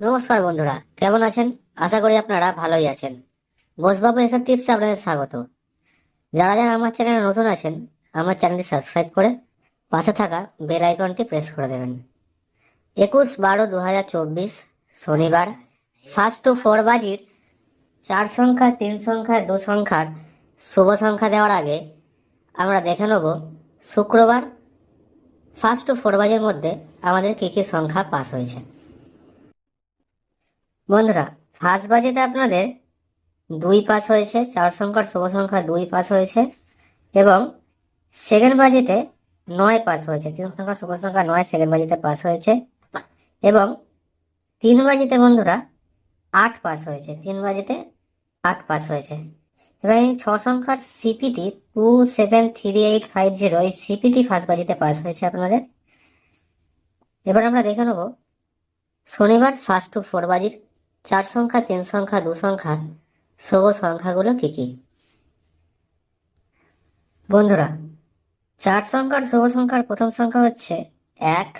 নমস্কার বন্ধুরা, কেমন আছেন? আশা করি আপনারা ভালোই আছেন। বসবাবু এফএক্ট টিপসে আপনাদের স্বাগত। যারা যারা আমার চ্যানেলে নতুন আছেন, আমার চ্যানেলটি সাবস্ক্রাইব করে পাশে থাকা বেল আইকনটি প্রেস করে দেবেন। 21/12/2024 শনিবার, 1 to 4 বাজির 4 সংখ্যা, 3 সংখ্যা, 2 সংখ্যার শুভ সংখ্যা দেওয়ার আগে আমরা দেখে নেব শুক্রবার 1 to 4 বাজির মধ্যে আমাদের কী কী সংখ্যা পাস হয়েছে। বন্ধুরা, ফার্স্ট বাজেতে আপনাদের 2 পাস হয়েছে, 4 সংখ্যার শুভ সংখ্যা 2 পাস হয়েছে, এবং সেকেন্ড বাজেতে 9 পাস হয়েছে, 3 সংখ্যার শুভ সংখ্যা 9 সেকেন্ড বাজেতে পাস হয়েছে, এবং 3 বাজেতে বন্ধুরা 8 পাস হয়েছে, 3 বাজেতে 8 পাস হয়েছে। এবার এই 6 সংখ্যার সিপিটি 273850, এই সিপিটি ফার্স্ট বাজেতে পাস হয়েছে আপনাদের। এবার আমরা দেখে নেব শনিবার 1 to 4 বাজির 4 সংখ্যা, 3 সংখ্যা, 2 সংখ্যার শুভ সংখ্যাগুলো কি কি। বন্ধুরা, 4 সংখ্যার শুভ সংখ্যার প্রথম সংখ্যা হচ্ছে 1,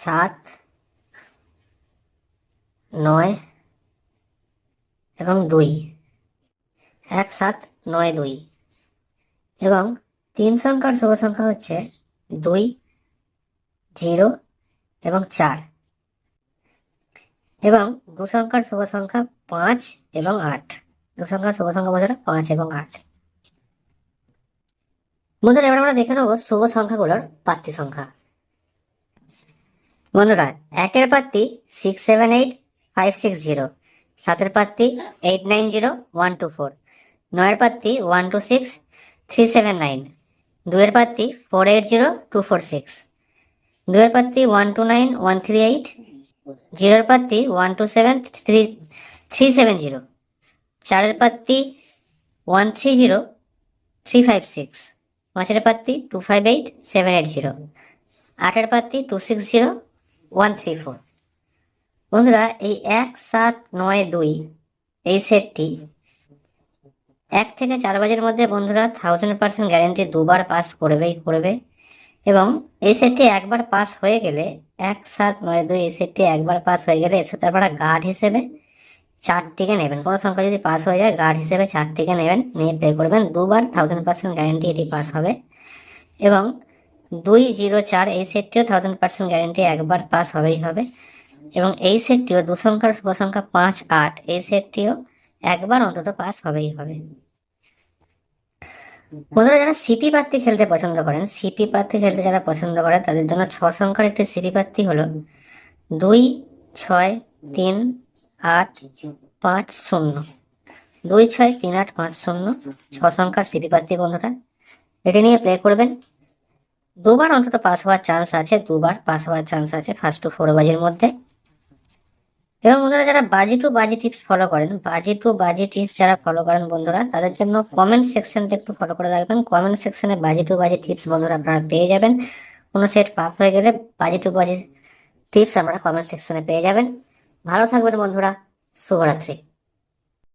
7, 9 এবং 2। 1, 7, 9, 2। এবং 3 সংখ্যার শুভ সংখ্যা হচ্ছে 2, 0 এবং 4। এবং 2 সংখ্যার শুভ সংখ্যা 5 এবং 8। 2 সংখ্যার শুভ সংখ্যা বন্ধুরা 5 এবং 8। বন্ধুরা, এবার আমরা দেখে নেব শুভ সংখ্যাগুলোর প্রার্থী সংখ্যা। বন্ধুরা, 1-এর প্রার্থী 678560, 7-এর প্রার্থী 890124, 9-এর প্রার্থী 126379, 2-এর প্রার্থী 480246, 2-এর প্রার্থী 129138, 0-এর প্রার্থী 127370, 4-এর প্রার্থী 130356, 5-এর প্রার্থী 258780, 8-এর প্রার্থী 260134। বন্ধুরা, এই 1792 এই সেটটি 1 থেকে 4 বাজের মধ্যে বন্ধুরা 1000% গ্যারেন্টি দুবার পাস করবে। এবং এই সেটটি একবার পাস হয়ে গেলে 1792 এই সেটটি একবার পাস হয়ে গেলে এর সাথে আপনারা গার্ড হিসেবে 4টিকে নেবেন। কোনো সংখ্যা যদি পাস হয়ে যায় গার্ড হিসেবে 4টিকে নেবেন, নিয়ে প্লে করবেন। দুবার 1000% গ্যারেন্টি এটি পাস হবে। এবং 204 এই সেটটিও 1000% গ্যারেন্টি একবার পাস হবেই হবে। এবং এই সেটটিও 2 সংখ্যার শুভ সংখ্যা 5, 8 এই সেটটিও একবার অন্তত পাস হবেই হবে। বন্ধুরা, যারা সিপি প্রার্থী খেলতে পছন্দ করেন, সিপি প্রার্থী খেলতে যারা পছন্দ করেন তাদের জন্য 6 সংখ্যার একটি সিপি প্রার্থী হলো 263850, 263850, 6 সংখ্যার সিপি প্রার্থী বন্ধুরা। এটি নিয়ে প্লে করবেন। দুবার অন্তত পাস হওয়ার চান্স আছে, দুবার পাস হওয়ার চান্স আছে 1 to 4 বাজির মধ্যে। এবং বন্ধুরা, যারা বাজি টু বাজি টিপস ফলো করেন, বাজি টু বাজি টিপস যারা ফলো করেন বন্ধুরা, তাদের জন্য কমেন্ট সেকশনটা একটু ফলো করে রাখবেন। কমেন্ট সেকশনে বাজি টু বাজি টিপস বন্ধুরা আপনারা পেয়ে যাবেন। কোনো সেট পাস হয়ে গেলে বাজি টু বাজি টিপস আপনারা কমেন্ট সেকশনে পেয়ে যাবেন। ভালো থাকবেন বন্ধুরা, শুভরাত্রি।